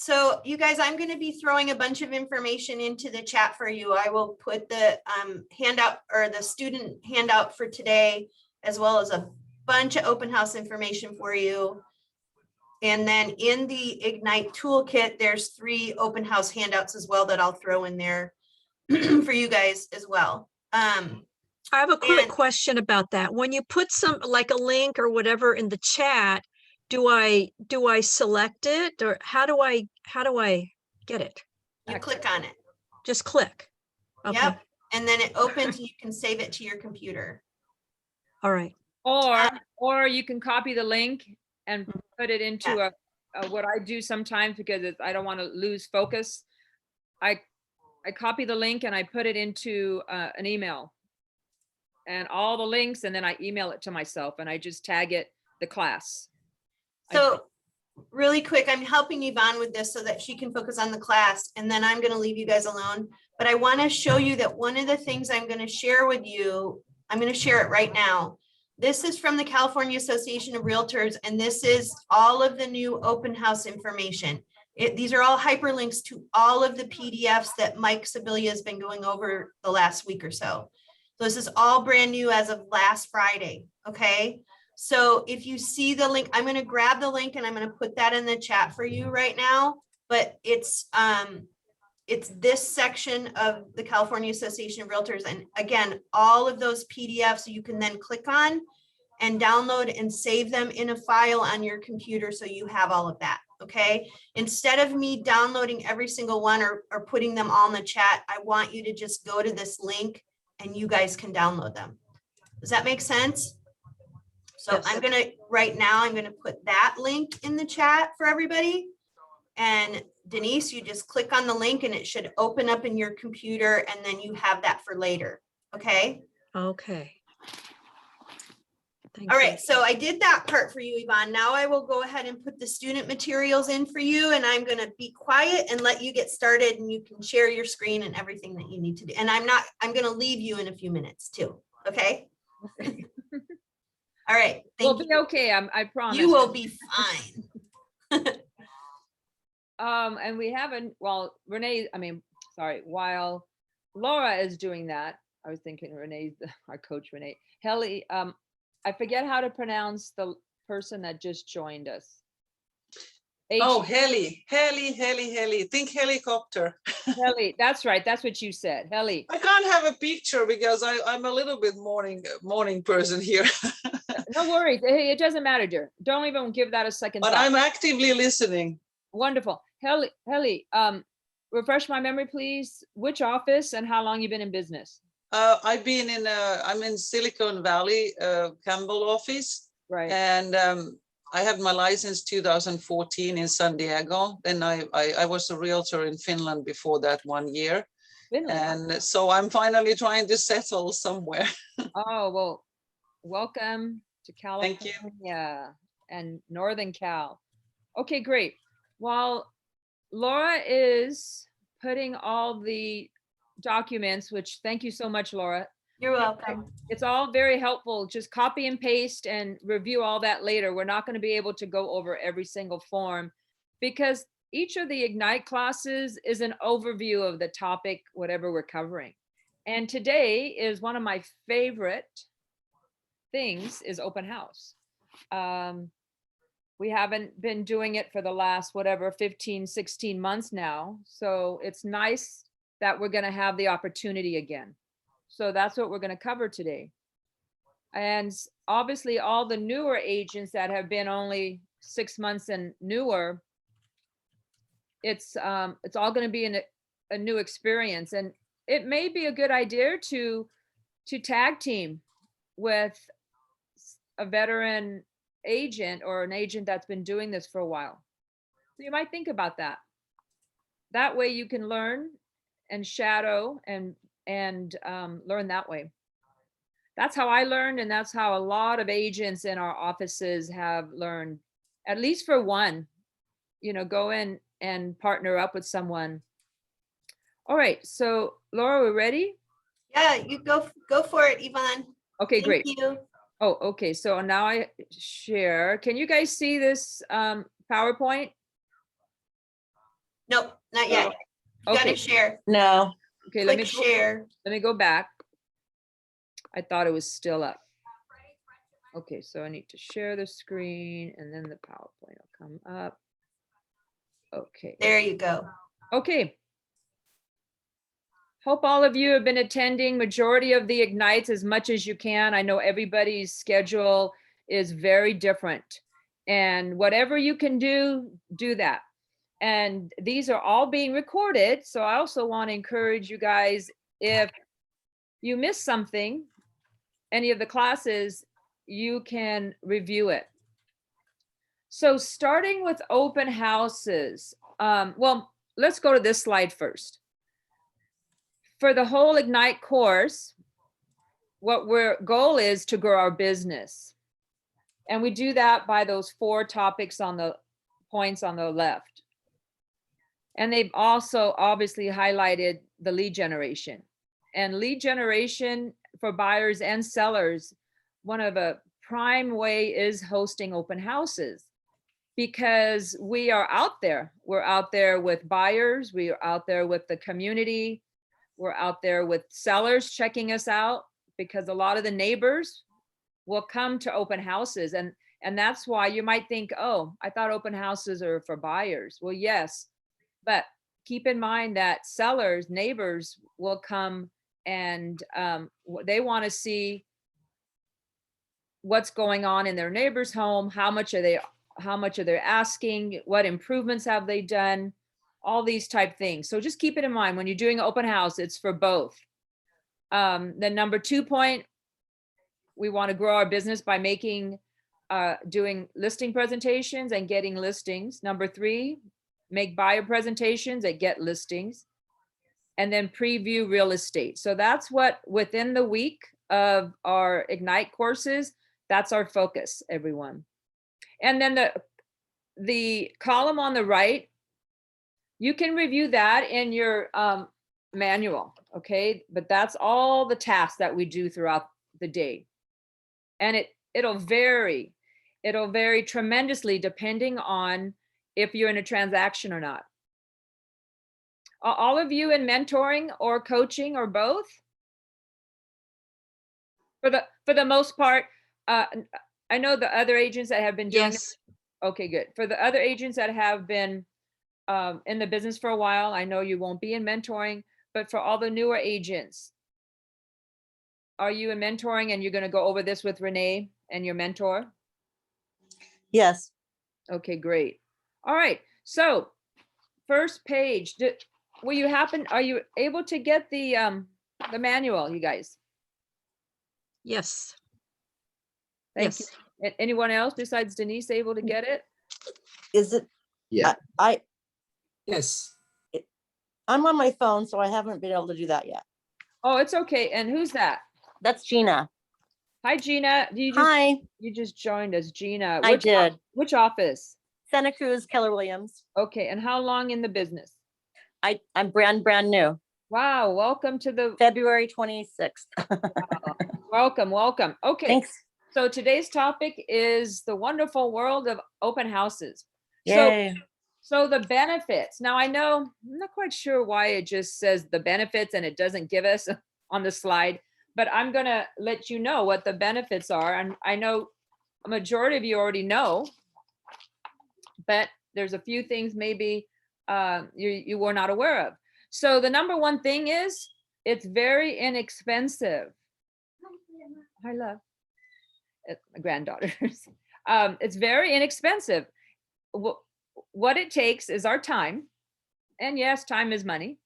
So you guys, I'm going to be throwing a bunch of information into the chat for you. I will put the handout or the student handout for today, as well as a bunch of open house information for you. And then in the Ignite toolkit, there's 3 open house handouts as well that I'll throw in there for you guys as well. I have a quick question about that. When you put some like a link or whatever in the chat, do I select it, or how do I get it? You click on it. Just click. Okay. Yep. And then it opens and you can save it to your computer. All right. Or you can copy the link and put it into a what I do sometimes, because I don't want to lose focus. I copy the link and I put it into an email and all the links, and then I email it to myself and I just tag it the class. So really quick, I'm helping Yvonne with this so that she can focus on the class, and then I'm going to leave you guys alone. But I want to show you that one of the things I'm going to share with you, I'm going to share it right now. This is from the California Association of Realtors, and this is all of the new open house information. These are all hyperlinks to all of the PDFs that Mike Sibilia has been going over the last week or so. So this is all brand new as of last Friday, okay? So if you see the link, I'm going to grab the link and I'm going to put that in the chat for you right now. But it's this section of the California Association of Realtors. And again, all of those PDFs you can then click on and download and save them in a file on your computer. So you have all of that. Okay. Instead of me downloading every single one or putting them all in the chat, I want you to just go to this link and you guys can download them. Does that make sense? So yes. I'm going to, right now, I'm going to put that link in the chat for everybody. And Denise, you just click on the link and it should open up in your computer, and then you have that for later. Okay. Okay. All right. So I did that part for you, Yvonne. Now I will go ahead and put the student materials in for you, and I'm going to be quiet and let you get started, and you can share your screen and everything that you need to do. And I'm going to leave you in a few minutes too. Okay. All right. We'll be okay. I promise. You will be fine. And we haven't, well, while Laura is doing that, I was thinking Renee, our coach Renee, Helly, I forget how to pronounce the person that just joined us. Oh, Helly. Think helicopter. Helly, that's right. That's what you said, Helly. I can't have a picture because I'm a little bit morning person here. No worries. Hey, it doesn't matter, dear. Don't even give that a second thought. But I'm actively listening. Wonderful. Helly, refresh my memory, please. Which office and how long you been in business? I'm in Silicon Valley, Campbell office. Right. And I had my license 2014 in San Diego. Then I was a realtor in Finland before that 1 year. Finland. And so I'm finally trying to settle somewhere. Oh, well, welcome to California. Thank you. And Northern Cal. Okay, great. While Laura is putting all the documents, which thank you so much, Laura. You're welcome. It's all very helpful. Just copy and paste and review all that later. We're not going to be able to go over every single form because each of the Ignite classes is an overview of the topic, whatever we're covering. And today is one of my favorite things is open house. We haven't been doing it for the last, 15, 16 months now. So it's nice that we're going to have the opportunity again. So that's what we're going to cover today. And obviously all the newer agents that have been only 6 months and newer, it's all going to be a new experience. And it may be a good idea to tag team with a veteran agent or an agent that's been doing this for a while. So you might think about that. That way you can learn and shadow and learn that way. That's how I learned, and that's how a lot of agents in our offices have learned, at least for one, go in and partner up with someone. All right, so Laura, we're ready? Yeah, you go for it, Yvonne. Okay, great. Thank you. Oh, okay, so now I share. Can you guys see this PowerPoint? Nope, not yet. You gotta Okay, share. No, okay, let Click me share. go back. I thought it was still up. Okay, so I need to share the screen and then the PowerPoint will come up. Okay, There you go. okay. Hope all of you have been attending majority of the Ignites as much as you can. I know everybody's schedule is very different. And whatever you can do, do that. And these are all being recorded. So I also want to encourage you guys, if you miss something, any of the classes, you can review it. So starting with open houses, well, let's go to this slide first. For the whole Ignite course, what our goal is to grow our business. And we do that by those 4 topics on the points on the left. And they've also obviously highlighted the lead generation. And lead generation for buyers and sellers, one of the prime way is hosting open houses, because we are out there. We're out there with buyers. We are out there with the community. We're out there with sellers checking us out, because a lot of the neighbors will come to open houses. And that's why you might think, oh, I thought open houses are for buyers. Well, yes, but keep in mind that sellers, neighbors will come and they want to see what's going on in their neighbor's home. How much are they asking? What improvements have they done? All these type things. So just keep it in mind when you're doing an open house, it's for both. The number 2 point, we want to grow our business by doing listing presentations and getting listings. Number 3, make buyer presentations and get listings. And then preview real estate. So that's what within the week of our Ignite courses, that's our focus, everyone. And then the column on the right, you can review that in your manual, okay? But that's all the tasks that we do throughout the day. And it'll vary tremendously depending on if you're in a transaction or not. All of you in mentoring or coaching or both? For the most part, I know the other agents that have been doing Yes. Okay, good. For the other agents that have been in the business for a while, I know you won't be in mentoring, but for all the newer agents, are you in mentoring and you're going to go over this with Renee and your mentor? yes, Okay, great. All right. So first page, are you able to get the manual, you guys? Yes. Thank Yes. you. Anyone else besides Denise able to get it? is it, Yeah. Yes. I'm on my phone, so I haven't been able to do that yet. Oh, it's okay. And who's that? That's Gina. Hi, Gina. Hi, You just joined us, Gina. I did. Which office? Santa Cruz, Keller Williams. Okay, and how long in the business? I'm brand new, Wow, welcome to the, February 26th. welcome. Okay, Thanks. so today's topic is the wonderful world of open houses. Yay. So the benefits. Now I know, I'm not quite sure why it just says the benefits and it doesn't give us on the slide, but I'm gonna let you know what the benefits are. And I know a majority of you already know, but there's a few things maybe you were not aware of. So the number 1 thing is it's very inexpensive. Hi, love. My granddaughters. It's very inexpensive. What it takes is our time. And yes, time is money.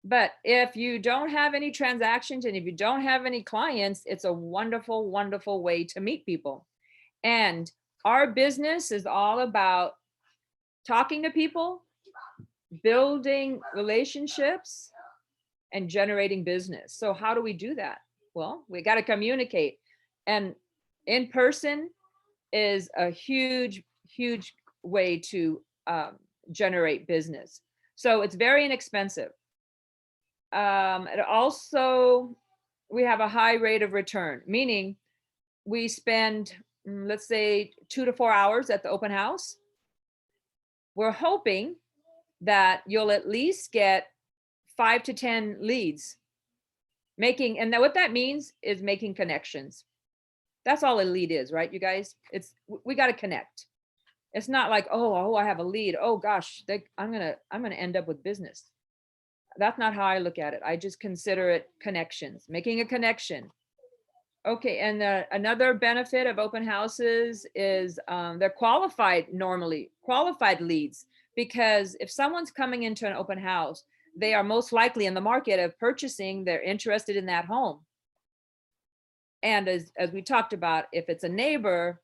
But if you don't have any transactions and if you don't have any clients, it's a wonderful, wonderful way to meet people. And our business is all about talking to people, building relationships, and generating business. So how do we do that? Well, we got to communicate. And in person is a huge, huge way to generate business. So it's very inexpensive. It also, we have a high rate of return, meaning we spend, let's say 2 to 4 hours at the open house. We're hoping that you'll at least get 5 to 10 leads. And then what that means is making connections. That's all a lead is, right, you guys? We got to connect. It's not like, oh, I have a lead. Oh gosh, I'm gonna end up with business. That's not how I look at it. I just consider it connections, making a connection. Okay, and another benefit of open houses is they're qualified leads, because if someone's coming into an open house, they are most likely in the market of purchasing, they're interested in that home. And as we talked about, if it's a neighbor,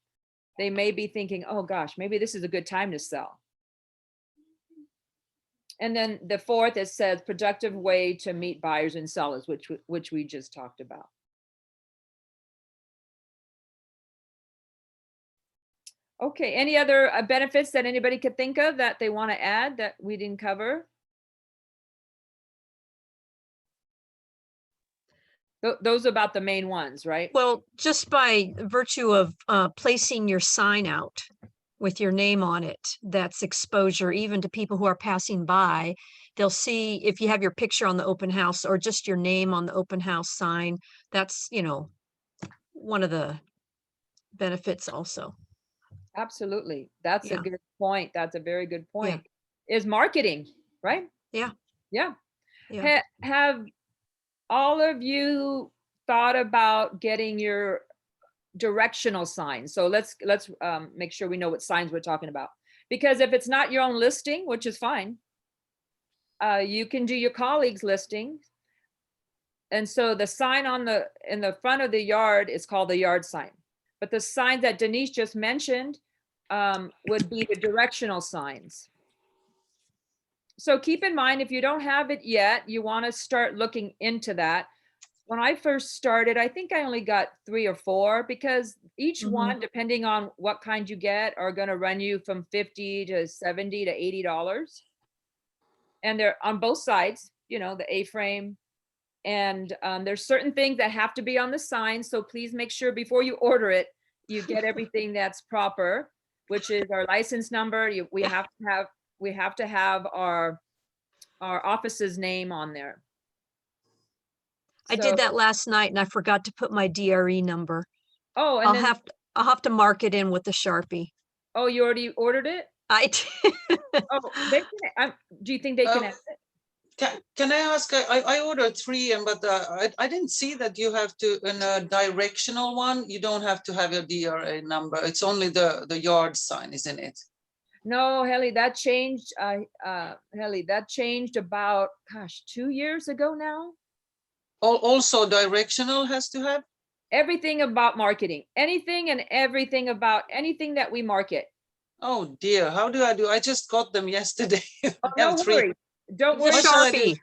they may be thinking, oh gosh, maybe this is a good time to sell. And then the fourth, it says productive way to meet buyers and sellers, which we just talked about. Okay, any other benefits that anybody could think of that they want to add that we didn't cover? Those are about the main ones, right? Well, just by virtue of placing your sign out with your name on it, that's exposure even to people who are passing by. They'll see if you have your picture on the open house or just your name on the open house sign. That's, one of the benefits also. Absolutely. That's a Yeah. good point. That's a very good point. Is marketing, right? Yeah. Yeah. Yeah. Have all of you thought about getting your directional signs? So let's make sure we know what signs we're talking about. Because if it's not your own listing, which is fine, you can do your colleagues' listing. And so the sign in the front of the yard is called the yard sign. But the signs that Denise just mentioned would be the directional signs. So keep in mind, if you don't have it yet, you want to start looking into that. When I first started, I think I only got 3 or 4, because each one, depending on what kind you get, are going to run you from $50 to $70 to $80. And they're on both sides, the A-frame. And there's certain things that have to be on the sign. So please make sure before you order it, you get everything that's proper, which is our license number. We have to have our office's name on there. I did that last night and I forgot to put my DRE number. Oh, and I'll have to mark it in with the Sharpie. Oh, you already ordered it? I did. Oh, do you think they can add it? Can I ask, I ordered 3, but I didn't see that you have to, in a directional one, you don't have to have your DRA number. It's only the yard sign, isn't it? No, Helly, that changed. That changed about, 2 years ago now. Also directional has to have? Everything about marketing, anything and everything about anything that we market. Oh dear, how do I do? I just got them yesterday. Oh, no worry. Don't worry. Sharpie.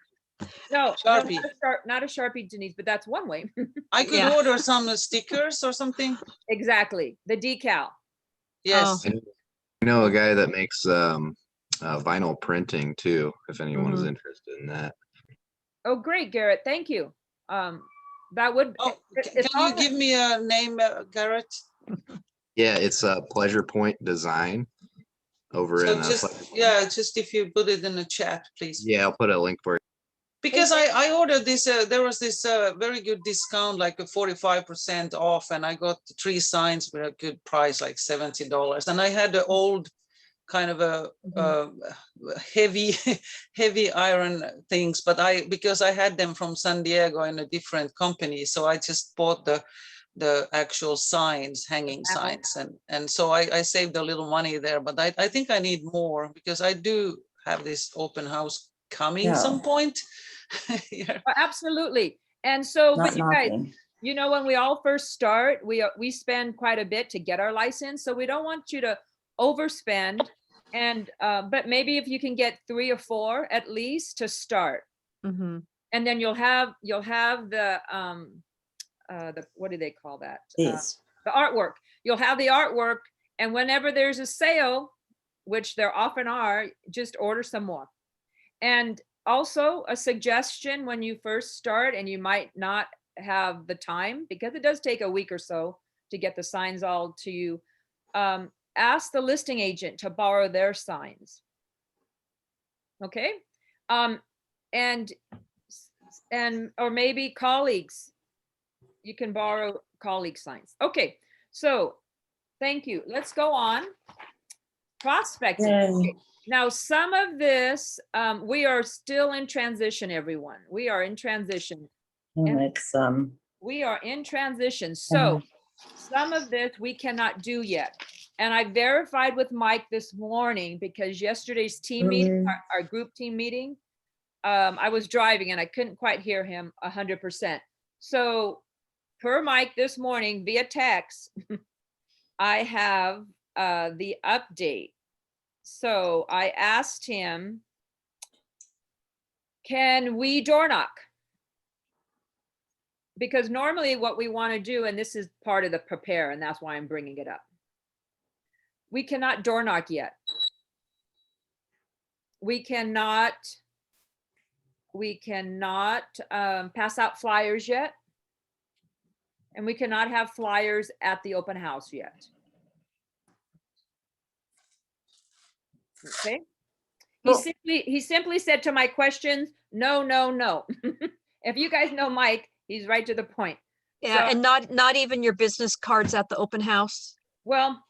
No, Sharpie. not a Sharpie, Denise, but that's one way. I could order some stickers or something. Exactly. The decal. Yes. I know a guy that makes vinyl printing too, if anyone is interested in that. Oh, great, Garrett. Thank you. That would. Can you give me a name, Garrett? Yeah, it's Pleasure Point Design over in. Just if you put it in the chat, please. Yeah, I'll put a link for it. Because I ordered this, there was this very good discount, like a 45% off, and I got 3 signs for a good price, like $70. And I had the old kind of a heavy iron things, but because I had them from San Diego in a different company, so I just bought the actual signs, hanging signs, and so I saved a little money there. But I think I need more, because I do have this open house coming some point. Absolutely. And so, but you guys, when we all first start, we spend quite a bit to get our license, so we don't want you to overspend. And but maybe if you can get 3 or 4 at least to start, and then you'll have the what do they call that? The artwork. You'll have the artwork, and whenever there's a sale, which there often are, just order some more. And also a suggestion when you first start, and you might not have the time, because it does take a week or so to get the signs all to you. Ask the listing agent to borrow their signs. Okay. And or maybe colleagues. You can borrow colleague signs. Okay. So thank you. Let's go on. Prospecting. Okay. Now, some of this, we are still in transition, everyone. We are in transition. It's, We are in transition. So some of this we cannot do yet. And I verified with Mike this morning because yesterday's team meeting, our group team meeting, I was driving and I couldn't quite hear him 100%. So per Mike this morning via text, I have the update. So I asked him, can we door knock? Because normally what we want to do, and this is part of the prepare, and that's why I'm bringing it up. We cannot door knock yet. We cannot pass out flyers yet. And we cannot have flyers at the open house yet. Okay. He simply said to my questions, no, no, no. If you guys know Mike, he's right to the point. Yeah, So- and not even your business cards at the open house. Well,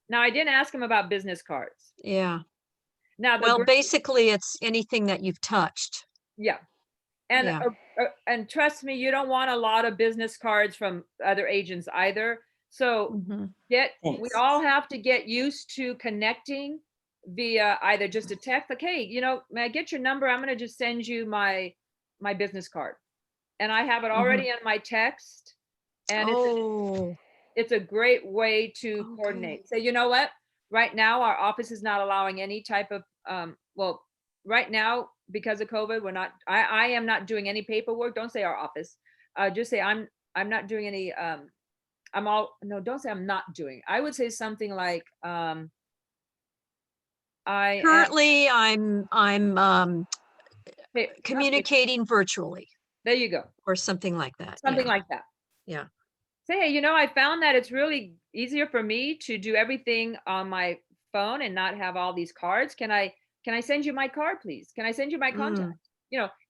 now I didn't ask him about business cards. Yeah. Now, Well, basically it's anything that you've touched. yeah. And, Yeah. And trust me, you don't want a lot of business cards from other agents either. So Mhm. we Thanks. all have to get used to connecting via either just a text, like, hey, may I get your number? I'm going to just send you my business card. And I have it already in my text. And it's a great way to Okay. coordinate. So you know what? Right now, our office is not allowing any type of, well, right now, because of COVID, I am not doing any paperwork. Don't say our office. Just say I'm not doing any, don't say I'm not doing. I would say something like, Currently, I'm communicating virtually there you go. or something like that. Something Yeah. like that. Yeah. Say, hey, I found that it's really easier for me to do everything on my phone and not have all these cards. Can I send you my card, please? Can I send you my contact?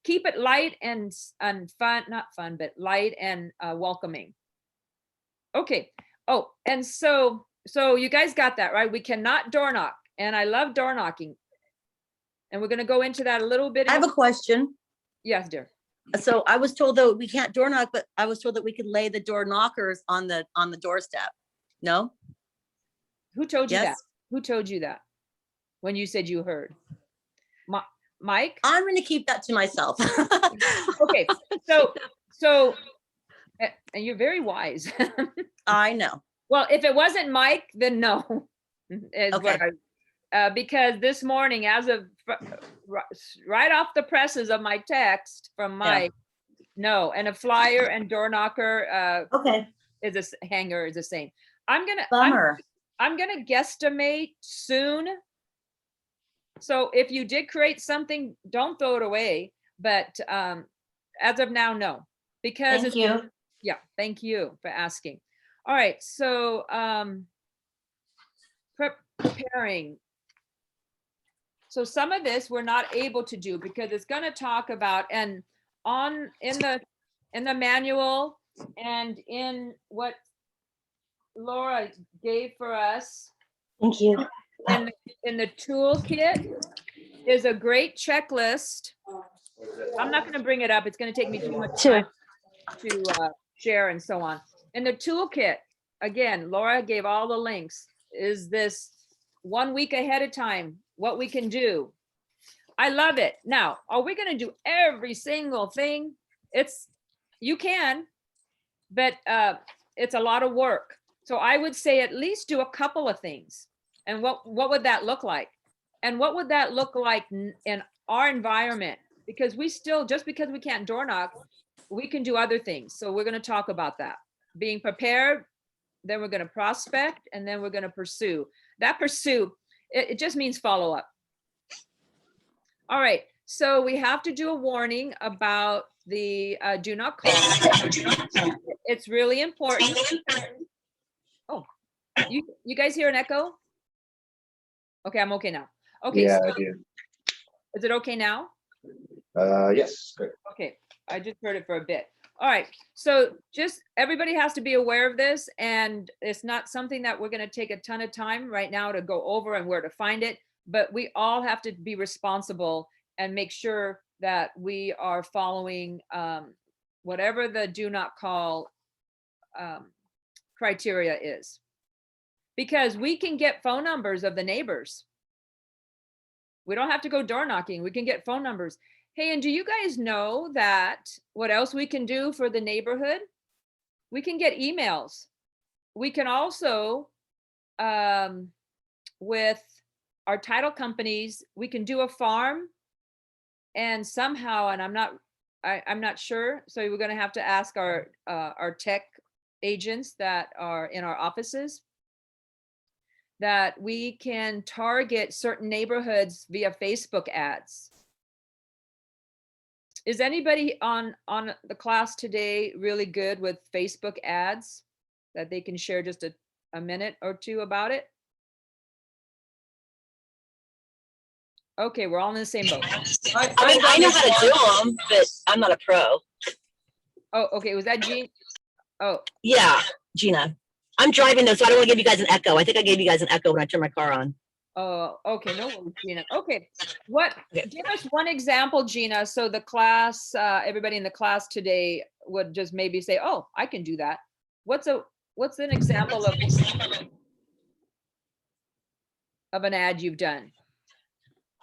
Keep it light and fun, not fun, but light and welcoming. Okay. Oh, and so you guys got that, right? We cannot door knock. And I love door knocking. And we're going to go into that a little bit. I have a question. Yes, dear. So I was told that we can't door knock, but I was told that we could lay the door knockers on the doorstep. No? Who told you that? Yes? Who told you that? When you said you heard? Mike? I'm going to keep that to myself. Okay. So, and you're very wise. I know. Well, if it wasn't Mike, then no. Is Okay. what because this morning, as of right off the presses of my text from Mike, no, and a flyer and door knocker Okay. is a hanger is the same. Bummer. I'm gonna guesstimate soon. So if you did create something, don't throw it away. But as of now, no, because Thank you. Yeah, thank you for asking. All right, so preparing. So some of this we're not able to do because it's going to talk about and in the manual and in what Laura gave for us Thank you. in the toolkit is a great checklist. I'm not going to bring it up. It's going to take me too much time to share and so on. In the toolkit, again, Laura gave all the links. Is this 1 week ahead of time, what we can do? I love it. Now, are we going to do every single thing? You can, but it's a lot of work. So I would say at least do a couple of things. And what would that look like? And what would that look like in our environment? Because just because we can't door knock, we can do other things. So we're going to talk about that. Being prepared, then we're going to prospect, and then we're going to pursue. That pursue, it just means follow up. All right, so we have to do a warning about the do not call. It's really important. Oh, you guys hear an echo? Okay, I'm okay now. Okay. Yeah, So, I do. Is it okay now? Yes, great. Okay, I just heard it for a bit. All right, so just everybody has to be aware of this, and it's not something that we're going to take a ton of time right now to go over and where to find it, but we all have to be responsible and make sure that we are following whatever the do not call criteria is. Because we can get phone numbers of the neighbors. We don't have to go door knocking. We can get phone numbers. Hey, and do you guys know that what else we can do for the neighborhood? We can get emails. We can also, with our title companies, we can do a farm, and somehow, and I'm not sure. So we're going to have to ask our tech agents that are in our offices, that we can target certain neighborhoods via Facebook ads. Is anybody on the class today really good with Facebook ads that they can share just a minute or two about it? Okay, we're all in the same boat. I mean, I know how to do them, but I'm not a pro. Oh, okay, was that Jean? Oh, Yeah, Gina. I'm driving though, so I don't want to give you guys an echo. I think I gave you guys an echo when I turned my car on. oh, okay, no worries, Gina. Okay, what, Okay. give us one example, Gina, so the class, everybody in the class today would just maybe say, oh, I can do that. What's an example of an ad you've done?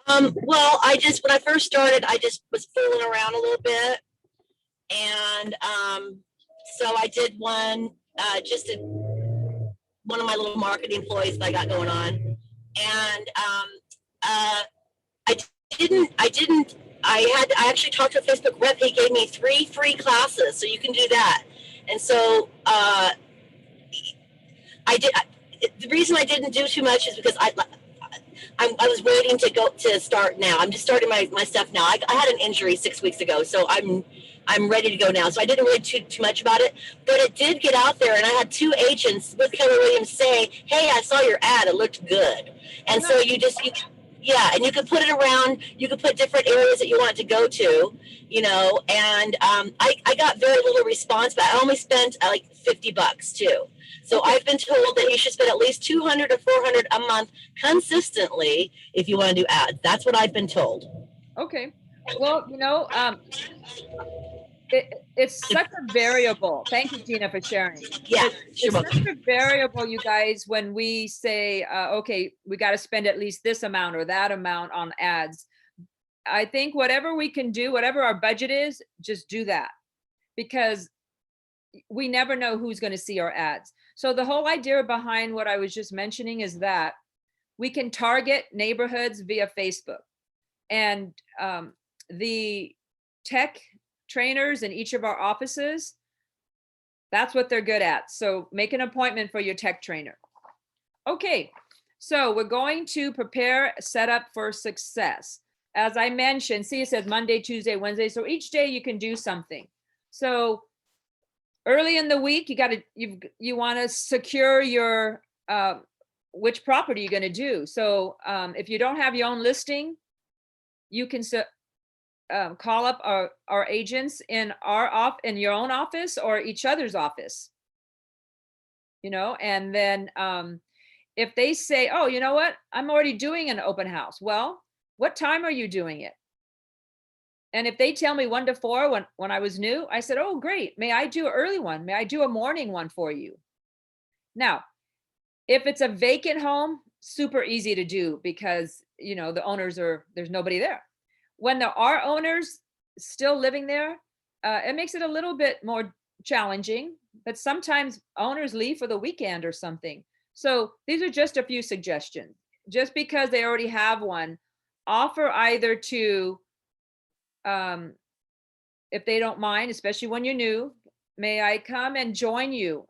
Well, when I first started, I just was fooling around a little bit. And so I did one, one of my little marketing employees that I got going on. And I actually talked to a Facebook rep. He gave me 3 free classes, so you can do that. And so the reason I didn't do too much is because I was waiting to start now. I'm just starting my stuff now. I had an injury 6 weeks ago, so I'm ready to go now. So I didn't really do too much about it, but it did get out there, and I had 2 agents with Keller Williams say, "Hey, I saw your ad. It looked good." And so and you could put it around. You could put different areas that you want to go to, And I got very little response, but I only spent like $50 too. So I've been told that you should spend at least $200 or $400 a month consistently if you want to do ads. That's what I've been told. Okay, well, it's such a variable. Thank you, Gina, for sharing. Yeah, it's such a variable, you guys, when we say, okay, we got to spend at least this amount or that amount on ads. I think whatever we can do, whatever our budget is, just do that, because we never know who's going to see our ads. So the whole idea behind what I was just mentioning is that we can target neighborhoods via Facebook, and the tech trainers in each of our offices, that's what they're good at. So make an appointment for your tech trainer. Okay, so we're going to prepare, set up for success. As I mentioned, see, it says Monday, Tuesday, Wednesday. So each day you can do something. So early in the week, you want to secure your which property you're going to do. So if you don't have your own listing, you can call up our agents in your own office or each other's office, and then if they say, oh, you know what, I'm already doing an open house. Well, what time are you doing it? And if they tell me 1 to 4 when I was new, I said, oh, great. May I do an early one? May I do a morning one for you? Now, if it's a vacant home, super easy to do because, the owners there's nobody there. When there are owners still living there, it makes it a little bit more challenging, but sometimes owners leave for the weekend or something. So these are just a few suggestions. Just because they already have one, offer either to, if they don't mind, especially when you're new, may I come and join you?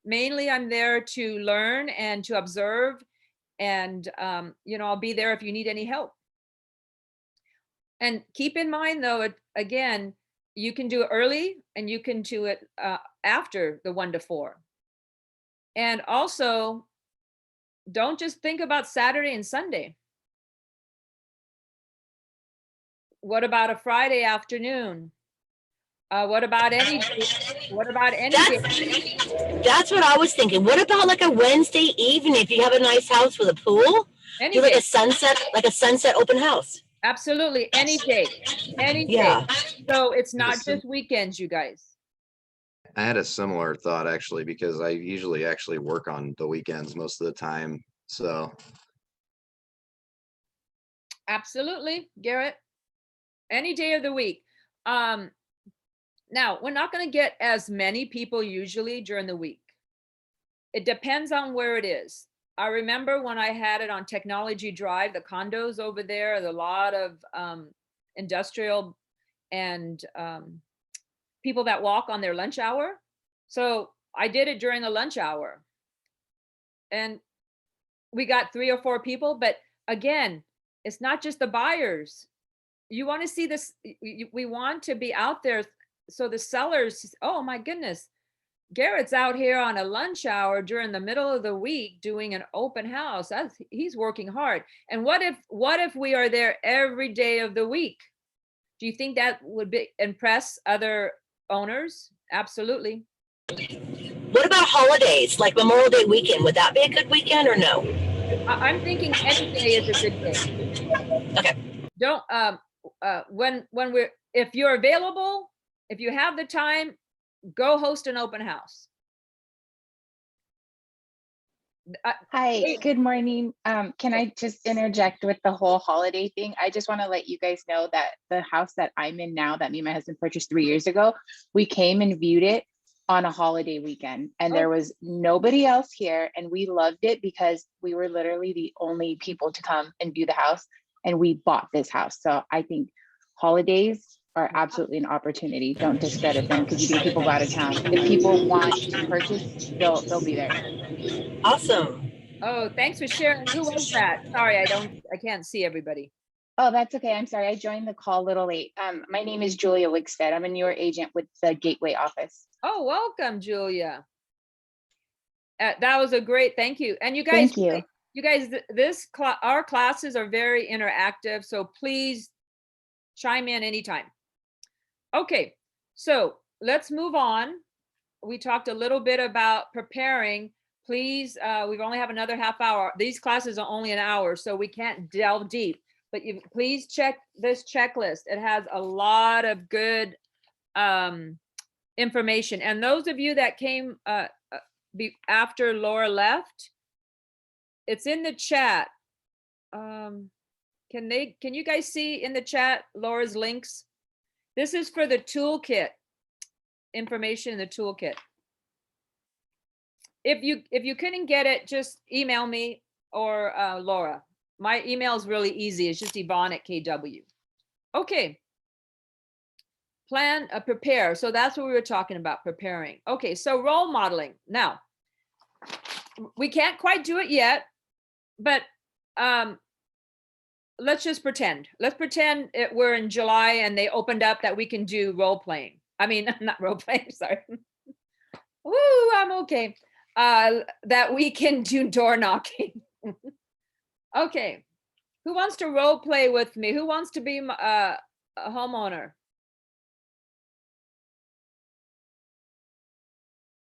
Mainly I'm there to learn and to observe, and I'll be there if you need any help. And keep in mind, though, again, you can do it early and you can do it after the 1 to 4. And also, don't just think about Saturday and Sunday. What about a Friday afternoon? What about any day? What about any day? That's what I was thinking. What about like a Wednesday evening if you have a nice house with a pool? Any Do like day. a sunset open house. Absolutely, any day, any day. Yeah. So it's not Listen. just weekends, you guys. I had a similar thought actually, because I usually actually work on the weekends most of the time. So Absolutely, Garrett. Any day of the week. Now, we're not going to get as many people usually during the week. It depends on where it is. I remember when I had it on Technology Drive, the condos over there, a lot of industrial and people that walk on their lunch hour. So I did it during the lunch hour. And we got 3 or 4 people, but again, it's not just the buyers. You want to see this, we want to be out there. So the sellers, oh my goodness, Garrett's out here on a lunch hour during the middle of the week doing an open house. He's working hard. And what if we are there every day of the week? Do you think that would impress other owners? Absolutely. What about holidays, like Memorial Day weekend? Would that be a good weekend or no? I'm thinking any day is a good day. Okay. Don't if you're available, if you have the time, go host an open house. Hi, good morning. Can I just interject with the whole holiday thing? I just want to let you guys know that the house that I'm in now, that me and my husband purchased 3 years ago, we came and viewed it on a holiday weekend, and there was nobody else here, and we loved it because we were literally the only people to come and view the house, and we bought this house. So I think holidays are absolutely an opportunity. Don't discredit them because you think people go out of town. If people want to purchase, they'll be there. Awesome. Oh, thanks for sharing. Who was that? Sorry, I can't see everybody. Oh, that's okay. I'm sorry. I joined the call a little late. My name is Julia Wigstead. I'm a newer agent with the Gateway office. Oh, welcome, Julia. That was a great, thank you. And you guys, Thank you. You guys, our classes are very interactive, so please chime in anytime. Okay, so let's move on. We talked a little bit about preparing. Please, we only have another half hour. These classes are only an hour, so we can't delve deep. But please check this checklist. It has a lot of good information. And those of you that came after Laura left, it's in the chat. Can you guys see in the chat Laura's links? This is for the toolkit, information in the toolkit. If you couldn't get it, just email me or Laura. My email is really easy. It's just Yvonne@KW. Okay. Plan, prepare. So that's what we were talking about, preparing. Okay, so role modeling. Now, we can't quite do it yet, but let's just pretend. Let's pretend we're in July and they opened up that we can do role playing. I mean, not role playing, sorry. Woo, I'm okay. That we can do door knocking. Okay, who wants to role play with me? Who wants to be a homeowner?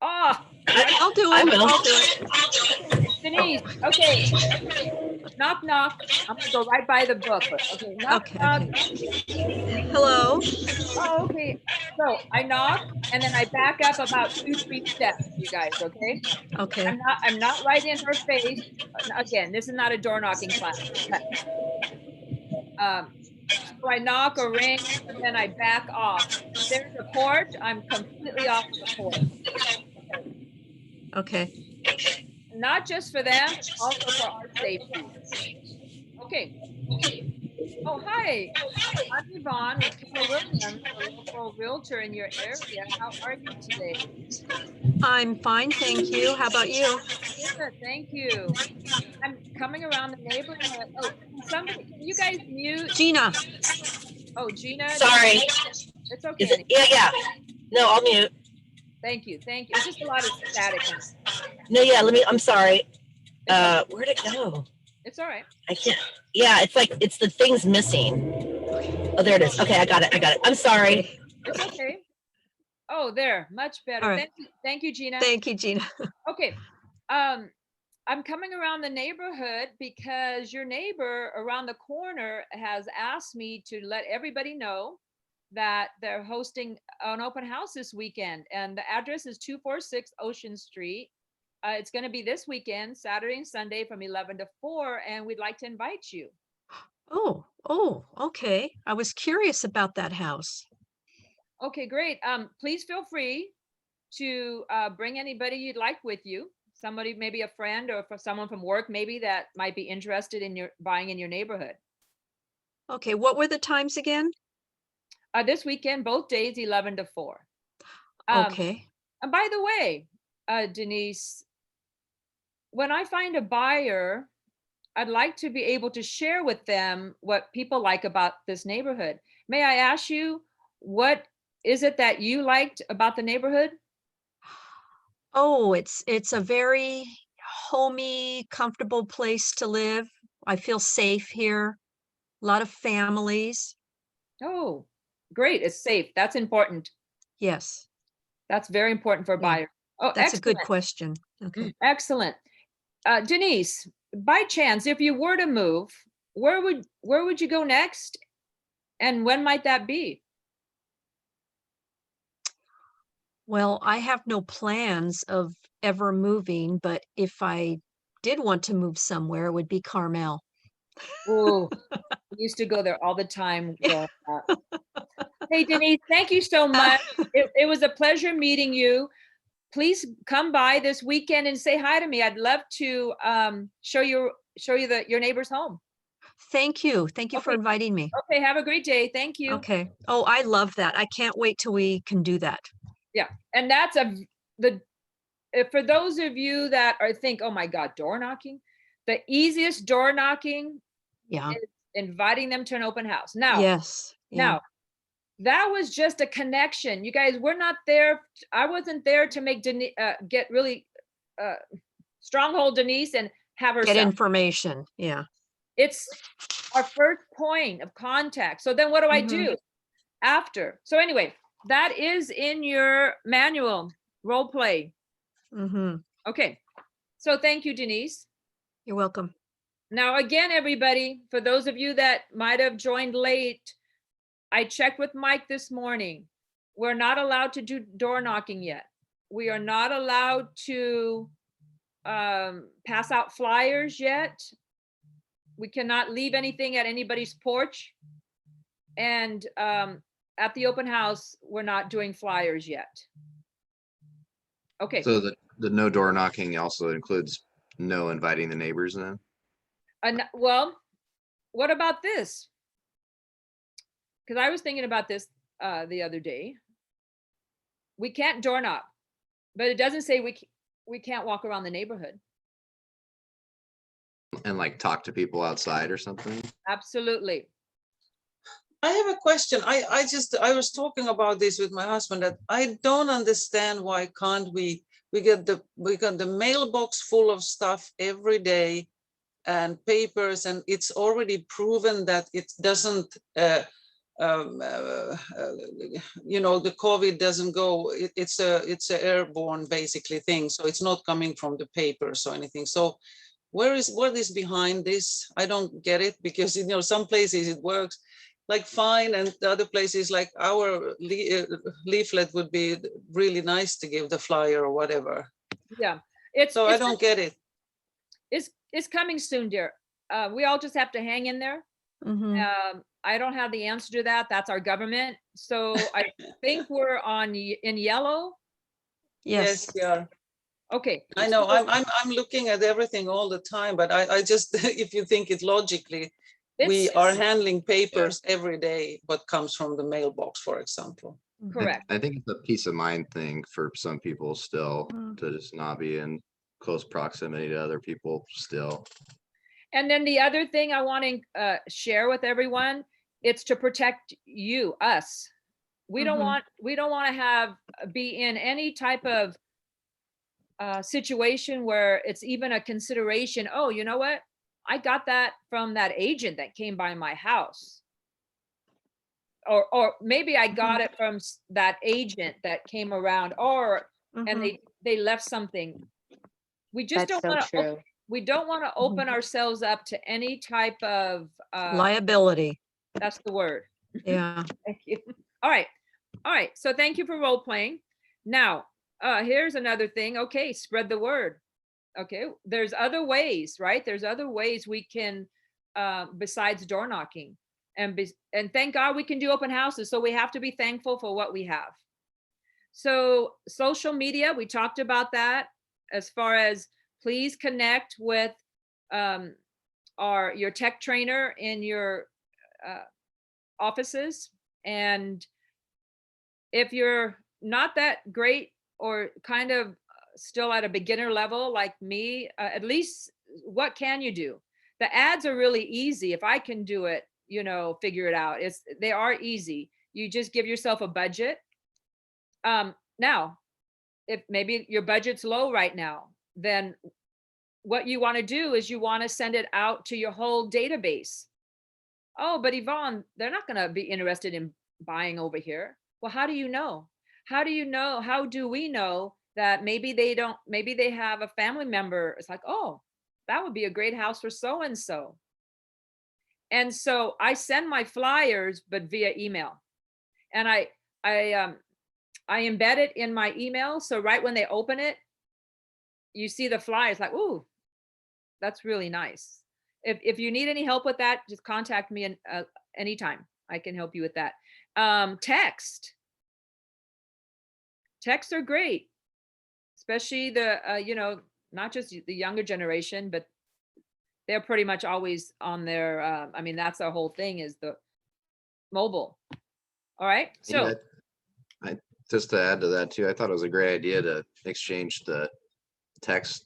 Oh, I'll do I it. will. I'll do it. Denise, okay. Knock, knock. I'm gonna go right by the book. Okay, knock, Okay. knock. Hello. Oh, okay. So I knock and then I back up about 2-3 steps, you guys, okay? Okay. I'm not right in her face. Again, this is not a door knocking class. So I knock or ring and then I back off. If there's a porch, I'm completely off the porch. Okay. Not just for them, also for our safety. Okay. Oh, hi. I'm Yvonne with Keller Williams, a local realtor in your area. How are you today? I'm fine, thank you. How about you? Good, thank you. I'm coming around the neighborhood. Oh, somebody, can you guys mute? Gina. Oh, Gina. Sorry. It's okay. Is it, yeah. No, I'll mute. Thank you. It's just a lot of static. No, yeah, I'm sorry. Where'd it go? It's all right. I can't. Yeah, it's like, it's the thing's missing. Oh, there it is. Okay, I got it. I'm sorry. It's okay. Oh, there, much better. All right. Thank you, Gina. Thank you, Gina. Okay. I'm coming around the neighborhood because your neighbor around the corner has asked me to let everybody know that they're hosting an open house this weekend, and the address is 246 Ocean Street. It's going to be this weekend, Saturday and Sunday from 11 to 4, and we'd like to invite you. Oh, okay. I was curious about that house. Okay, great. Please feel free to bring anybody you'd like with you. Somebody, maybe a friend or for someone from work, maybe that might be interested in your buying in your neighborhood. Okay, what were the times again? This weekend, both days, 11 to 4. Okay. And by the way, Denise, when I find a buyer, I'd like to be able to share with them what people like about this neighborhood. May I ask you, what is it that you liked about the neighborhood? Oh, it's a very homey, comfortable place to live. I feel safe here. A lot of families. Oh, great. It's safe. That's important. Yes, That's very important for a Yeah. buyer. Oh, that's a good excellent. question. Okay. Excellent. Denise, by chance, if you were to move, where would you go next? And when might that be? Well, I have no plans of ever moving, but if I did want to move somewhere, it would be Carmel. Oh, we used to go there all the time growing up. Hey, Denise, thank you so much. It was a pleasure meeting you. Please come by this weekend and say hi to me. I'd love to show you your neighbor's home. Thank you. Thank you for Okay. inviting me. Okay, have a great day. Thank you. Okay. Oh, I love that. I can't wait till we can do that. Yeah, and that's for those of you that think, oh my God, door knocking, the easiest door knocking Yeah. is inviting them to an open house. Now, Yes. Yeah. now that was just a connection. You guys, we're not there. I wasn't there to make Denise get really stronghold Denise and have her Get sell. information. Yeah. It's our first point of contact. So then what do I Mhm. do after? So anyway, that is in your manual role play. Mm-hmm. Okay. So thank you, Denise. You're welcome. Now, again, everybody, for those of you that might have joined late, I checked with Mike this morning. We're not allowed to do door knocking yet. We are not allowed to pass out flyers yet. We cannot leave anything at anybody's porch. And at the open house, we're not doing flyers yet. Okay. So the no door knocking also includes no inviting the neighbors then? Well, what about this? Because I was thinking about this the other day. We can't door knock, but it doesn't say we can't walk around the neighborhood. And like talk to people outside or something? Absolutely. I have a question. I was talking about this with my husband, that I don't understand why can't we got the mailbox full of stuff every day and papers, and it's already proven that it doesn't the COVID doesn't go, it's a airborne basically thing, so it's not coming from the papers or anything. So what is behind this? I don't get it, because some places it works like fine, and the other places, like our leaflet would be really nice to give the flyer or whatever. Yeah, I don't get it. It's coming soon, dear. We all just have to hang in there. Mm-hmm. I don't have the answer to that. That's our government. So I think we're in yellow. Yes. Yes, we are. Okay. I know. I'm looking at everything all the time, but I just if you think it logically, we are handling papers every day, what comes from the mailbox, for example. Correct. I think it's a peace of mind thing for some people still, Mm. to just not be in close proximity to other people still. And then the other thing I want to share with everyone, it's to protect you, us. We don't want to be in any type of situation where it's even a consideration. Oh, you know what? I got that from that agent that came by my house. or maybe I got it from that agent that came around, or, and Mhm. they left something. We just That's don't so want to, true. we don't want to open ourselves up to any type of, Liability. that's the word. Yeah. Thank you. All right. All right. So thank you for role playing. Now, here's another thing. Okay. Spread the word. Okay. There's other ways, right? There's other ways we can, besides door knocking, and thank God we can do open houses. So we have to be thankful for what we have. So social media, we talked about that, as far as please connect with, your tech trainer in your, offices. And if you're not that great, or kind of still at a beginner level like me, at least what can you do? The ads are really easy. If I can do it, figure it out. They are easy. You just give yourself a budget. Now, if maybe your budget's low right now, then what you want to do is you want to send it out to your whole database. Oh, but Yvonne, they're not going to be interested in buying over here. Well, how do you know? How do you know? How do we know that maybe they have a family member? It's like, oh, that would be a great house for so and so. And so I send my flyers, but via email. And I embed it in my email. So right when they open it, you see the flyers, like, ooh, that's really nice. If you need any help with that, just contact me anytime. I can help you with that. Texts are great, especially the, not just the younger generation, but they're pretty much always on their, I mean, that's our whole thing, is the mobile. All right. So Yeah, just to add to that too, I thought it was a great idea to exchange the text,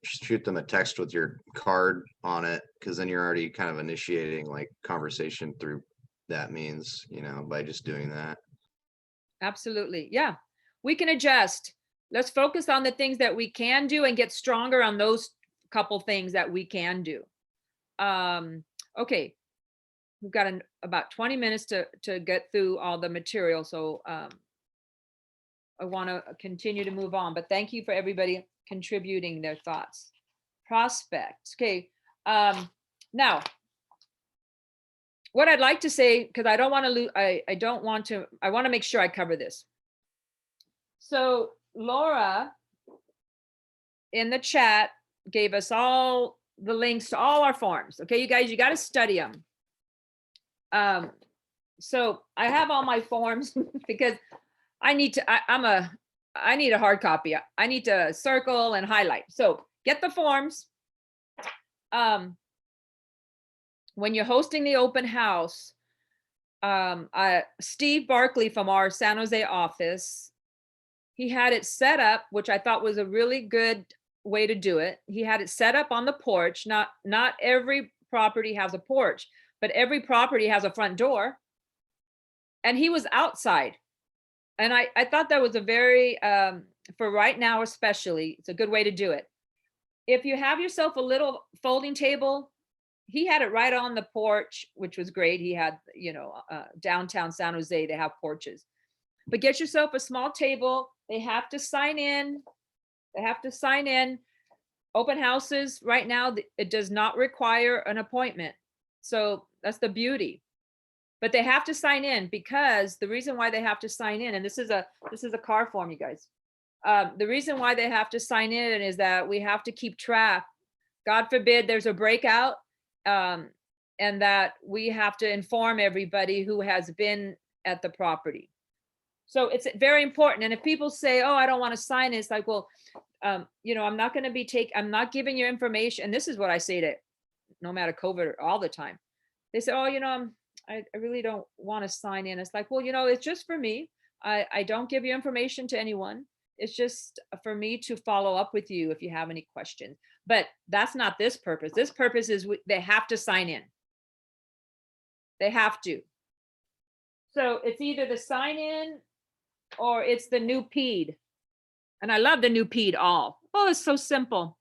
shoot them a text with your card on it, because then you're already kind of initiating like conversation through that means, by just doing that. absolutely. Yeah. We can adjust. Let's focus on the things that we can do and get stronger on those couple things that we can do. Okay. We've got about 20 minutes to get through all the material. So I want to continue to move on, but thank you for everybody contributing their thoughts. Prospects. Okay. Now, what I'd like to say, because I don't want to lose, I want to make sure I cover this. So Laura in the chat gave us all the links to all our forms. Okay, you guys, you got to study them. So I have all my forms because I need a hard copy. I need to circle and highlight. So get the forms. When you're hosting the open house, Steve Barkley from our San Jose office, he had it set up, which I thought was a really good way to do it. He had it set up on the porch. Not every property has a porch, but every property has a front door. And he was outside. And I thought that was a very, for right now especially, it's a good way to do it. If you have yourself a little folding table, he had it right on the porch, which was great. He had, downtown San Jose, they have porches. But get yourself a small table. They have to sign in. Open houses right now, it does not require an appointment. So that's the beauty. But they have to sign in, because the reason why they have to sign in, and this is a car form, you guys. The reason why they have to sign in is that we have to keep track. God forbid there's a breakout, and that we have to inform everybody who has been at the property. So it's very important. And if people say, oh, I don't want to sign it, it's like, well, I'm not going to I'm not giving your information. And this is what I say to, no matter COVID all the time. They say, oh, I really don't want to sign in. It's like, well, it's just for me. I don't give your information to anyone. It's just for me to follow up with you if you have any questions. But that's not this purpose. This purpose is they have to sign in. They have to. So it's either the sign in or it's the new PED. And I love the new PED all. Oh, it's so simple.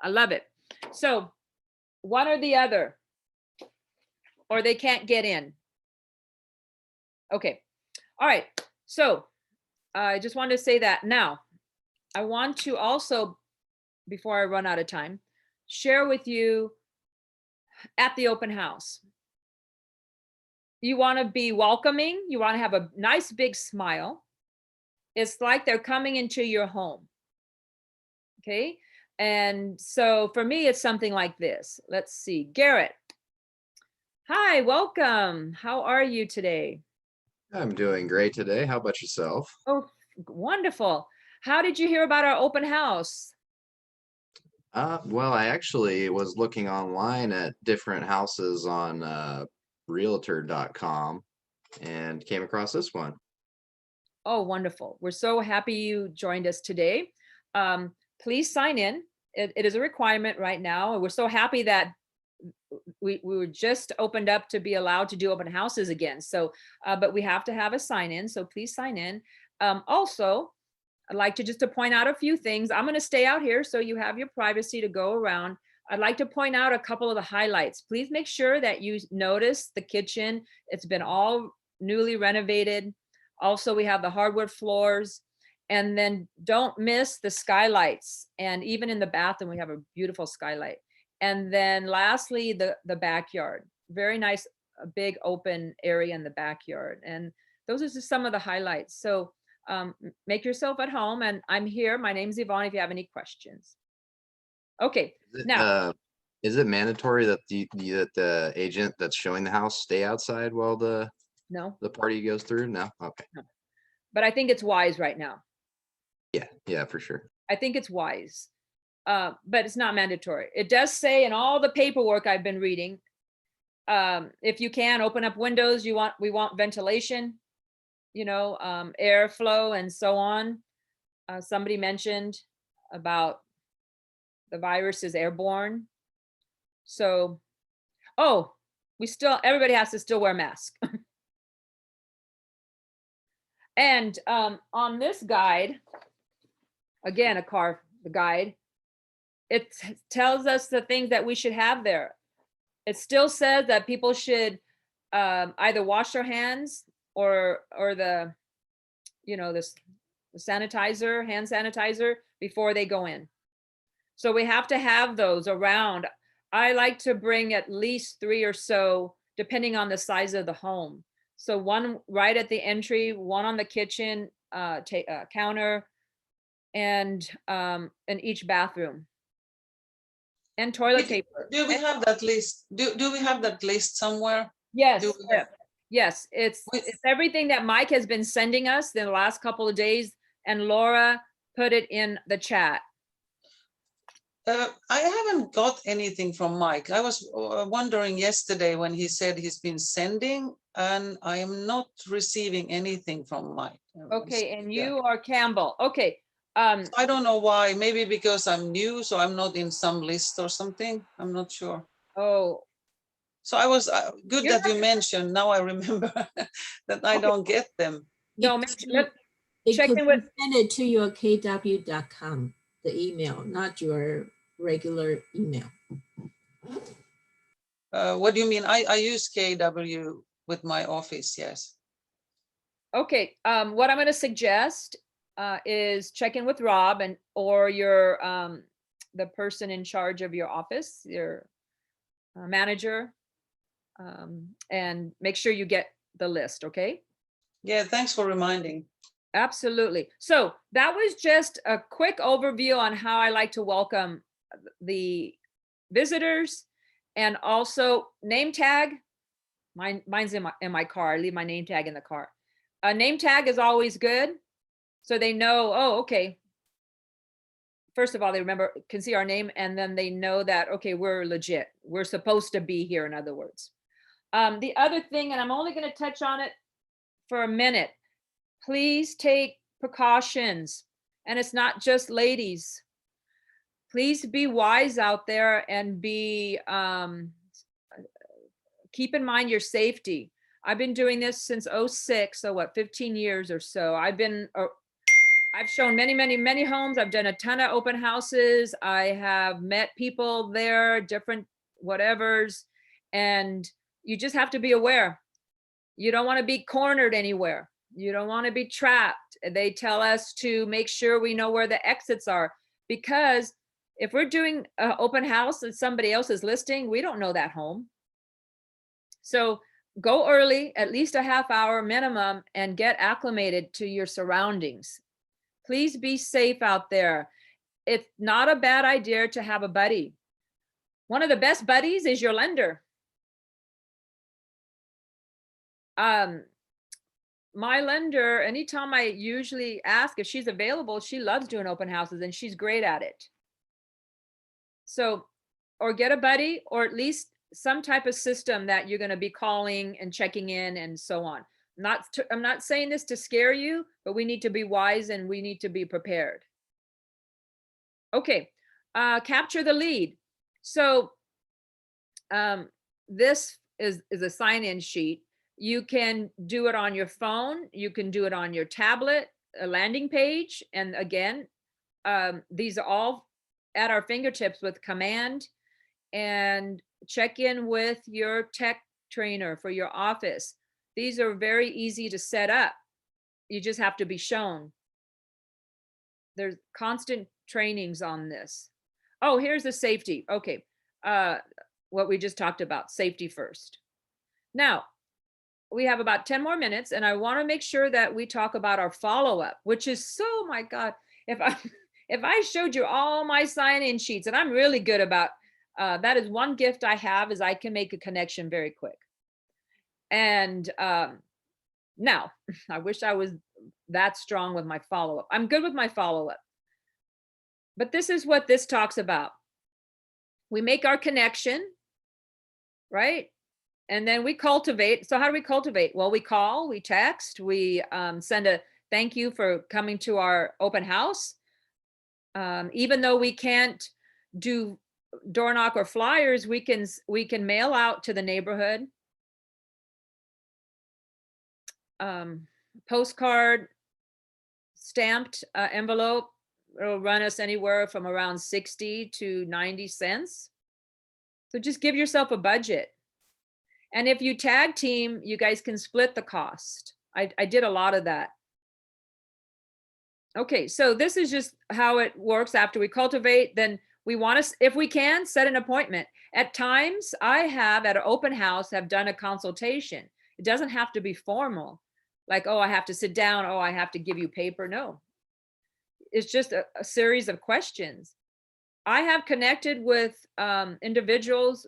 I love it. So one or the other, or they can't get in. Okay. All right. So I just wanted to say that. Now, I want to also, before I run out of time, share with you at the open house. You want to be welcoming. You want to have a nice big smile. It's like they're coming into your home. Okay. And so for me, it's something like this. Let's see. Garrett. Hi, welcome. How are you today? I'm doing great today. How about yourself? Oh, wonderful. How did you hear about our open house? Well, I actually was looking online at different houses on realtor.com and came across this one. Oh, wonderful. We're so happy you joined us today. Please sign in. It is a requirement right now. We're so happy that we were just opened up to be allowed to do open houses again. So, but we have to have a sign in. So please sign in. Also, I'd like to just to point out a few things. I'm going to stay out here so you have your privacy to go around. I'd like to point out a couple of the highlights. Please make sure that you notice the kitchen. It's been all newly renovated. Also, we have the hardwood floors. And then don't miss the skylights. And even in the bathroom, we have a beautiful skylight. And then lastly, the backyard. Very nice, big open area in the backyard. And those are just some of the highlights. So make yourself at home, and I'm here. My name's Yvonne if you have any questions. Okay, now. Is it mandatory that the agent that's showing the house stay outside while the party goes through? No? Okay. No. But I think it's wise right now. Yeah, for sure. I think it's wise, but it's not mandatory. It does say in all the paperwork I've been reading, if you can open up windows, we want ventilation, airflow and so on. Somebody mentioned about the virus is airborne. So, everybody has to still wear a mask. And on this guide, again, the guide, it tells us the things that we should have there. It still says that people should either wash their hands or the sanitizer, hand sanitizer before they go in. So we have to have those around. I like to bring at least 3 or so, depending on the size of the home. So one right at the entry, one on the kitchen counter, and in each bathroom, and toilet paper. Do we have that list? Do we have that list somewhere? Yes. Yes, it's everything that Mike has been sending us in the last couple of days, and Laura put it in the chat. I haven't got anything from Mike. I was wondering yesterday when he said he's been sending, and I am not receiving anything from Mike. Okay, and you are Campbell. Okay. I don't know why. Maybe because I'm new, so I'm not in some list or something. I'm not sure. Oh. So I was good that you mentioned. Now I remember that I don't get them. No, check in with. Send it to your kw.com, the email, not your regular email. What do you mean? I use KW with my office, yes. Okay, what I'm going to suggest is check in with Rob or your the person in charge of your office, your manager, and make sure you get the list, okay? Yeah, thanks for reminding. Absolutely. So that was just a quick overview on how I like to welcome the visitors, and also name tag. Mine's in my car. I leave my name tag in the car. A name tag is always good, so they know, oh, okay. First of all, they can see our name, and then they know that, okay, we're legit. We're supposed to be here, in other words. The other thing, and I'm only going to touch on it for a minute, please take precautions. And it's not just ladies. Please be wise out there and keep in mind your safety. I've been doing this since 2006, so 15 years or so. I've shown many homes. I've done a ton of open houses. I have met people there, different whatevers, and you just have to be aware. You don't want to be cornered anywhere. You don't want to be trapped. They tell us to make sure we know where the exits are, because if we're doing an open house and somebody else is listing, we don't know that home. So go early, at least a half hour minimum, and get acclimated to your surroundings. Please be safe out there. It's not a bad idea to have a buddy. One of the best buddies is your lender. My lender, anytime I usually ask if she's available, she loves doing open houses and she's great at it. So, or get a buddy, or at least some type of system that you're going to be calling and checking in and so on. I'm not saying this to scare you, but we need to be wise and we need to be prepared. Okay, capture the lead. So this is a sign-in sheet. You can do it on your phone. You can do it on your tablet, a landing page. And again, these are all at our fingertips with command. And check in with your tech trainer for your office. These are very easy to set up. You just have to be shown. There's constant trainings on this. Oh, here's the safety. Okay, what we just talked about, safety first. Now, we have about 10 more minutes, and I want to make sure that we talk about our follow-up, which is so, my God, if I showed you all my sign-in sheets, and I'm really good about, that is one gift I have, is I can make a connection very quick. And now, I wish I was that strong with my follow-up. I'm good with my follow-up. But this is what this talks about. We make our connection, right? And then we cultivate. So how do we cultivate? Well, we call, we text, we send a thank you for coming to our open house. Even though we can't do door knock or flyers, we can mail out to the neighborhood. Postcard, stamped envelope, it'll run us anywhere from around 60 to 90 cents. So just give yourself a budget. And if you tag team, you guys can split the cost. I did a lot of that. Okay, so this is just how it works after we cultivate. Then we want to, if we can, set an appointment. At times, I have at an open house have done a consultation. It doesn't have to be formal. Like, oh, I have to sit down. Oh, I have to give you paper. No, it's just a series of questions. I have connected with individuals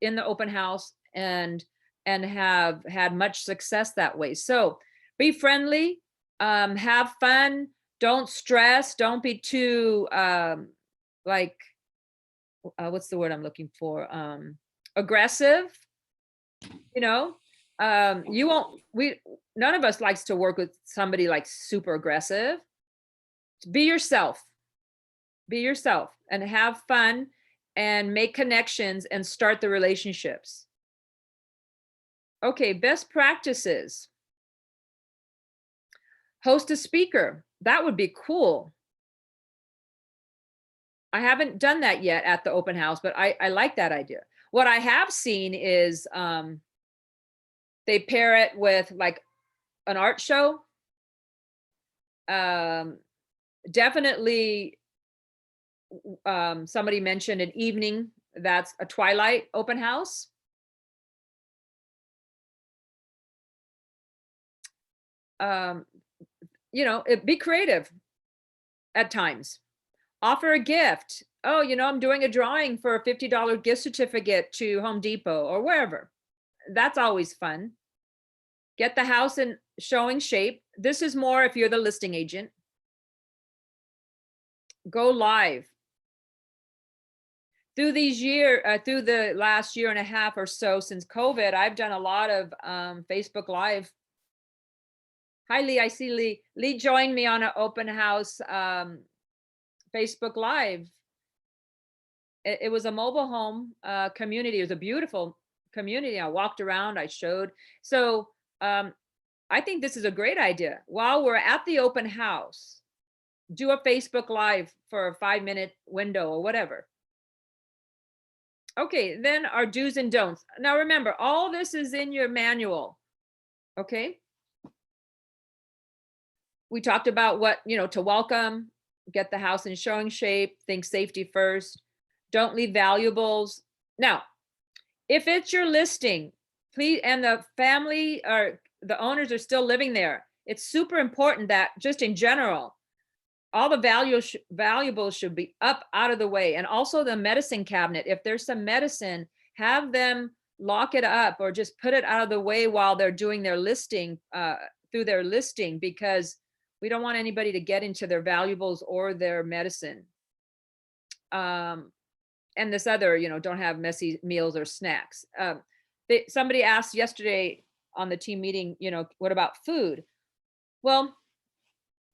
in the open house and have had much success that way. So be friendly, have fun, don't stress, don't be too like, what's the word I'm looking for? Aggressive, you know. None of us likes to work with somebody like super aggressive. Be yourself and have fun and make connections and start the relationships. Okay, best practices. Host a speaker. That would be cool. I haven't done that yet at the open house, but I like that idea. What I have seen is they pair it with like an art show. Definitely, somebody mentioned an evening, that's a twilight open house. Be creative at times. Offer a gift. Oh, I'm doing a drawing for a $50 gift certificate to Home Depot or wherever. That's always fun. Get the house in showing shape. This is more if you're the listing agent. Go live. Through the last year and a half or so since COVID, I've done a lot of Facebook Live. Hi, Lee. I see Lee. Lee joined me on an open house Facebook Live. It was a mobile home community. It was a beautiful community. I walked around, I showed. So I think this is a great idea. While we're at the open house, do a Facebook Live for a 5-minute window or whatever. Okay, then our do's and don'ts. Now remember, all this is in your manual. Okay. We talked about what, to welcome, get the house in showing shape, think safety first, don't leave valuables. Now, if it's your listing, please, and the family or the owners are still living there, it's super important that just in general, all the valuables should be up out of the way. And also the medicine cabinet, if there's some medicine, have them lock it up or just put it out of the way while they're doing their listing, through their listing, because we don't want anybody to get into their valuables or their medicine. And this other, don't have messy meals or snacks. Somebody asked yesterday on the team meeting, what about food? Well,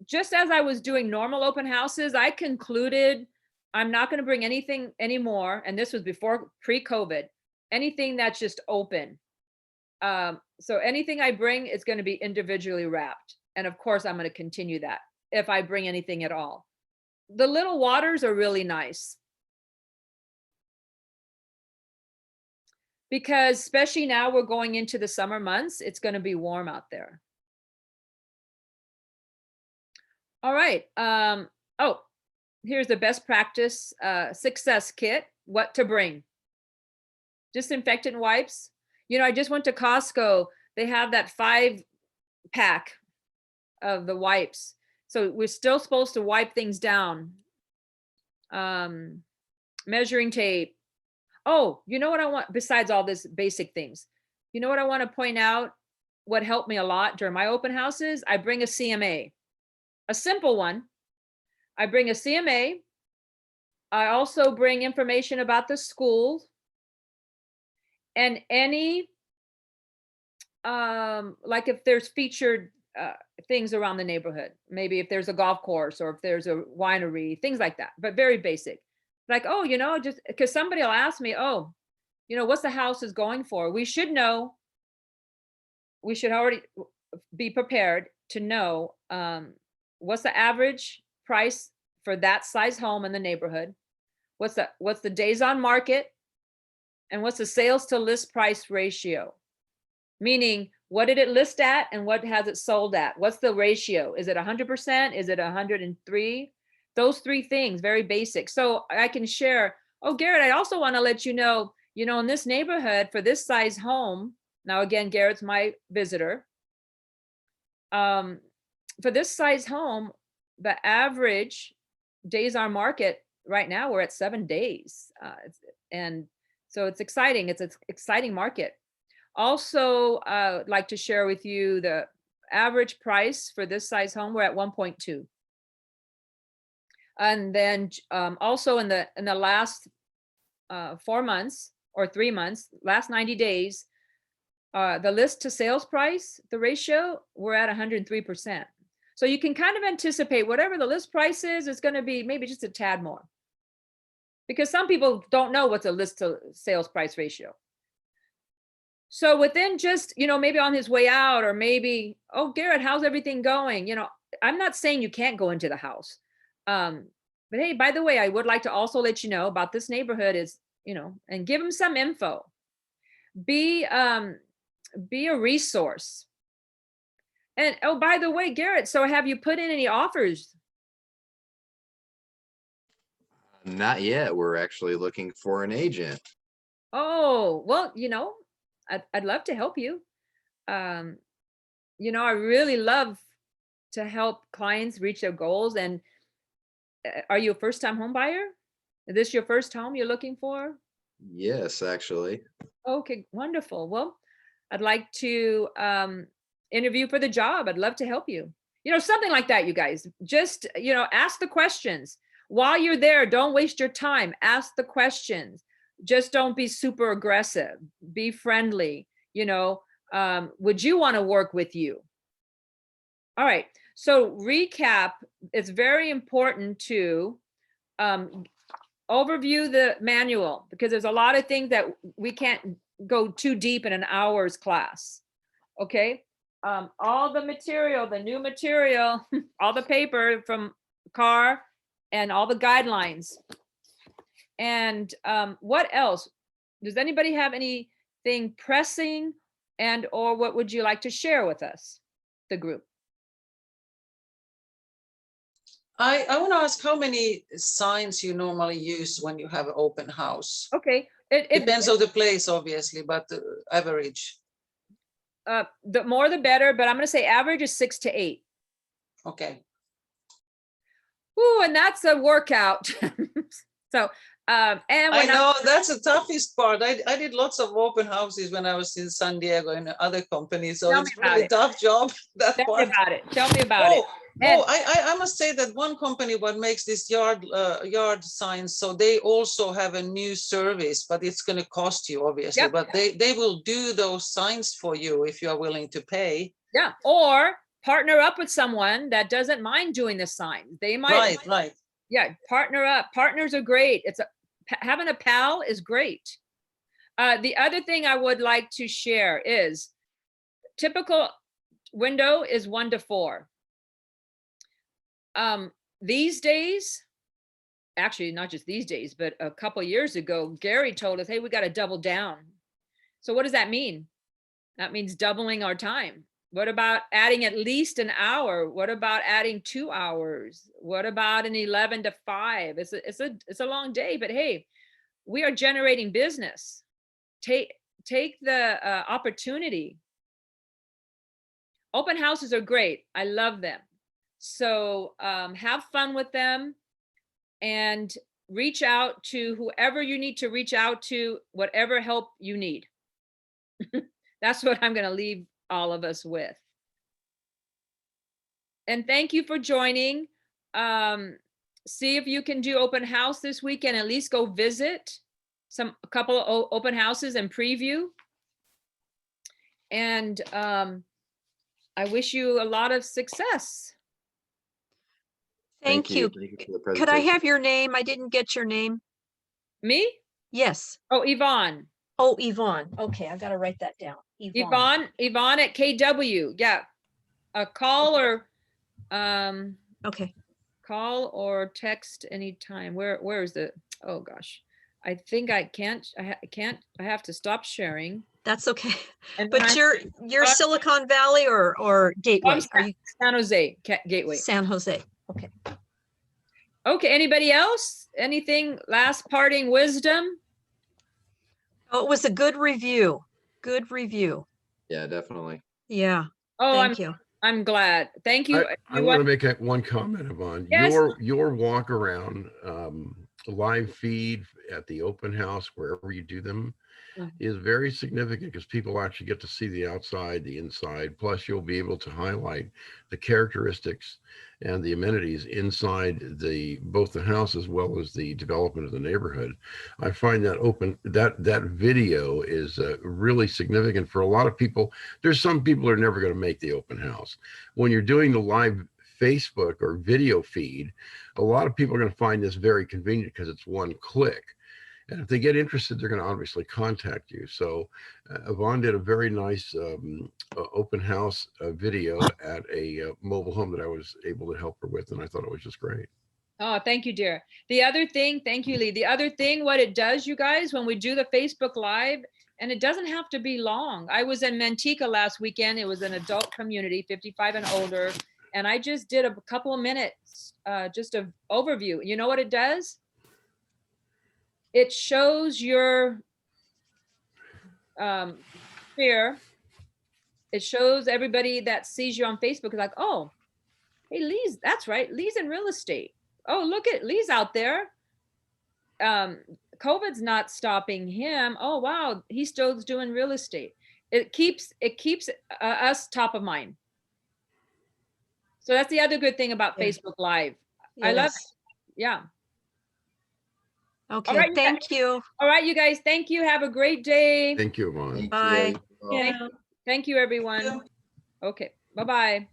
just as I was doing normal open houses, I concluded I'm not going to bring anything anymore. And this was before pre-COVID, anything that's just open. So anything I bring is going to be individually wrapped. And of course, I'm going to continue that if I bring anything at all. The little waters are really nice. Because especially now we're going into the summer months, it's going to be warm out there. All right. Oh, here's the best practice success kit, what to bring. Disinfectant wipes. I just went to Costco. They have that 5-pack of the wipes. So we're still supposed to wipe things down. Measuring tape. Oh, you know what I want besides all this basic things? You know what I want to point out? What helped me a lot during my open houses? I bring a CMA. A simple one. I bring a CMA. I also bring information about the schools and any, like if there's featured things around the neighborhood, maybe if there's a golf course or if there's a winery, things like that, but very basic. Like, oh, just because somebody will ask me, oh, what's the house is going for? We should know. We should already be prepared to know what's the average price for that size home in the neighborhood? What's the days on market? And what's the sales to list price ratio? Meaning, what did it list at and what has it sold at? What's the ratio? Is it 100%? Is it 103? Those 3 things, very basic. So I can share, oh, Garrett, I also want to let you know, in this neighborhood for this size home, now again, Garrett's my visitor. For this size home, the average days on market right now, we're at 7 days. And so it's exciting. It's an exciting market. Also, like to share with you the average price for this size home, we're at 1.2. And then also in the last 4 months or 3 months, last 90 days, the list to sales price, the ratio, we're at 103%. So you can kind of anticipate whatever the list price is, it's going to be maybe just a tad more. Because some people don't know what's a list to sales price ratio. So within just, maybe on his way out or maybe, oh, Garrett, how's everything going? I'm not saying you can't go into the house. But hey, by the way, I would like to also let you know about this neighborhood is, and give them some info. Be a resource. And oh, by the way, Garrett, so have you put in any offers? Not yet. We're actually looking for an agent. Oh, well, I'd love to help you. I really love to help clients reach their goals. And are you a first-time home buyer? Is this your first home you're looking for? Yes, actually. Okay, wonderful. Well, I'd like to interview for the job. I'd love to help you. Something like that, you guys. Just, ask the questions. While you're there, don't waste your time. Ask the questions. Just don't be super aggressive. Be friendly. Would you want to work with you? All right. So recap, it's very important to overview the manual because there's a lot of things that we can't go too deep in an hour's class. Okay. All the material, the new material, all the paper from CAR and all the guidelines. And what else? Does anybody have anything pressing And or what would you like to share with us, the group? I want to ask how many signs you normally use when you have an open house. Okay. It Depends on the place, obviously, but average. The more the better, but I'm going to say average is 6 to 8. Okay. Ooh, and that's a workout. So, and I when know that's the toughest part. I did lots of open houses when I was in San Diego in other companies, so Tell it's me about really it. tough job. That Tell part. me about it. Tell me about it. Oh, I must say that one company what makes this yard signs, so they also have a new service, but it's going to cost you obviously. Yep. But they will do those signs for you if you are willing to pay. Yeah, or partner up with someone that doesn't mind doing the sign. They might. Right. Yeah, partner up. Partners are great. Having a pal is great. The other thing I would like to share is typical window is 1 to 4. These days, actually not just these days, but a couple years ago, Gary told us, hey, we got to double down. So what does that mean? That means doubling our time. What about adding at least an hour? What about adding 2 hours? What about an 11 to 5? It's a long day, but hey, we are generating business. Take the opportunity. Open houses are great. I love them. So have fun with them and reach out to whoever you need to reach out to, whatever help you need. That's what I'm going to leave all of us with. And thank you for joining. See if you can do open house this weekend, at least go visit a couple of open houses and preview. And I wish you a lot of success. Thank you. Thank you for the Could I presentation. have your name? I didn't get your name. Me? Yes. Oh, Yvonne. Oh, Yvonne. Okay, I got to write that down. Yvonne at KW. Yeah. A call or okay. Call or text anytime. Where is the, oh gosh. I think I can't, I have to stop sharing. That's okay. And But you're Silicon Valley or Gateway? Are you San Jose Gateway? San Jose. Okay. Okay, anybody else? Anything, last parting wisdom? Oh, it was a good review. Good review. Yeah, definitely. Yeah. Oh, Thank you. I'm glad. Thank you. I want to make one comment, Yvonne. Yes. Your walk around live feed at the open house, wherever you do them, is very significant because people actually get to see the outside, the inside. Plus, you'll be able to highlight the characteristics and the amenities inside both the house as well as the development of the neighborhood. I find that video is really significant for a lot of people. There's some people who are never going to make the open house. When you're doing the live Facebook or video feed, a lot of people are going to find this very convenient because it's one click. And if they get interested, they're going to obviously contact you. So Yvonne did a very nice open house video at a mobile home that I was able to help her with. And I thought it was just great. Oh, thank you, dear. The other thing, thank you, Lee. The other thing, what it does, you guys, when we do the Facebook Live, and it doesn't have to be long. I was in Manteca last weekend. It was an adult community, 55 and older. And I just did a couple of minutes, just an overview. You know what it does? It shows your fear. It shows everybody that sees you on Facebook is like, oh, hey, Lee's, that's right. Lee's in real estate. Oh, look at Lee's out there. COVID's not stopping him. Oh, wow. He's still doing real estate. It keeps us top of mind. So that's the other good thing about Facebook Live. Yes. I love it. Yeah. Okay, right, thank you. All right, you guys, thank you. Have a great day. Thank you, Yvonne. Bye. Thank you, everyone. Okay, bye-bye.